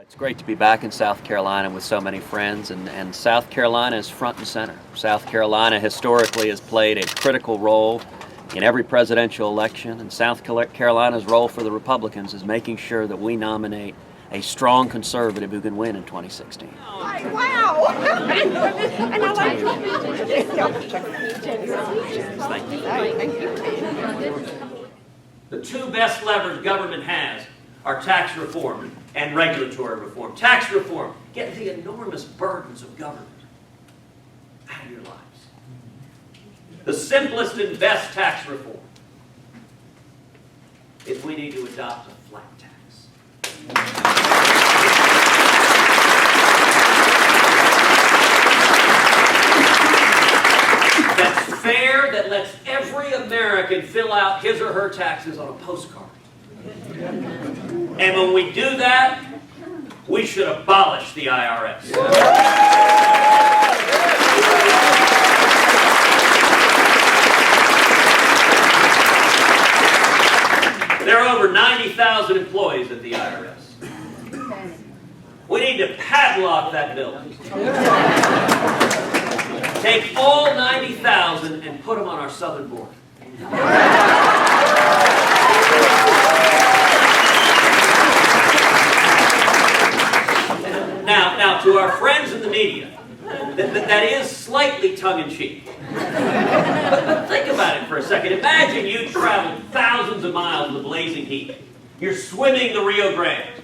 It's great to be back in South Carolina with so many friends, and South Carolina is front and center. South Carolina historically has played a critical role in every presidential election, and South Carolina's role for the Republicans is making sure that we nominate a strong conservative who can win in 2016. Wow! And I like The two best levers government has are tax reform and regulatory reform. Tax reform, get the enormous burdens of government out of your lives. The simplest and best tax reform is we need to adopt a flat tax. That's fair, that lets every American fill out his or her taxes on a postcard. And when we do that, we should abolish the IRS. There are over 90,000 employees at the IRS. We need to padlock that building. Take all 90,000 and put them on our southern border. Now, to our friends in the media, that is slightly tongue-in-cheek. But think about it for a second. Imagine you traveled thousands of miles in the blazing heat. You're swimming the Rio Grande.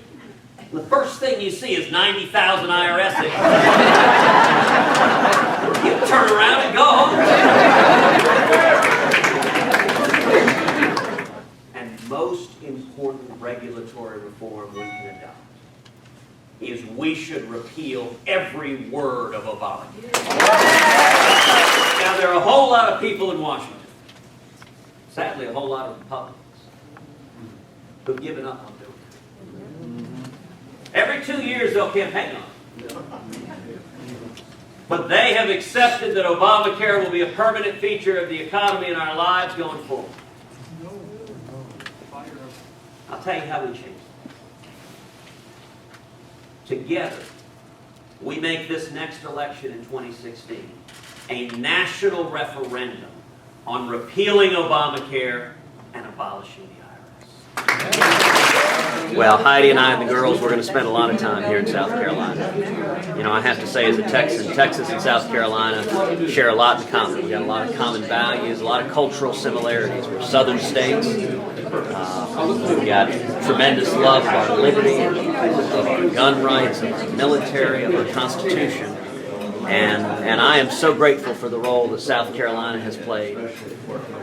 The first thing you see is 90,000 IRS agents. You turn around and go home. And most important regulatory reform we can adopt is we should repeal every word of Obamacare. Now, there are a whole lot of people in Washington, sadly a whole lot of Republicans, who've given up on doing it. Every 2 years they'll campaign on it. But they have accepted that Obamacare will be a permanent feature of the economy in our lives going forward. I'll tell you how we change it. Together, we make this next election in 2016 a national referendum on repealing Obamacare and abolishing the IRS. Well, Heidi and I and the girls, we're going to spend a lot of time here in South Carolina. You know, I have to say as a Texan, Texas and South Carolina share a lot in common. We've got a lot of common values, a lot of cultural similarities. We're southern states. We've got tremendous love of our liberty, of our gun rights, of our military, of our Constitution. And I am so grateful for the role that South Carolina has played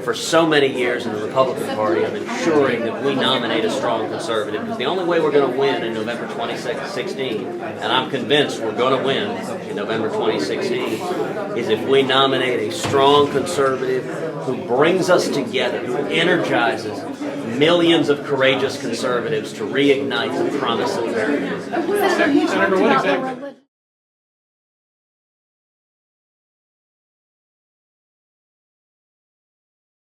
for so many years in the Republican Party of ensuring that we nominate a strong conservative, because the only way we're going to win in November 2016, and I'm convinced we're going to win in November 2016, is if we nominate a strong conservative who brings us together, who energizes millions of courageous conservatives to reignite the promise of America. Senator, what exactly?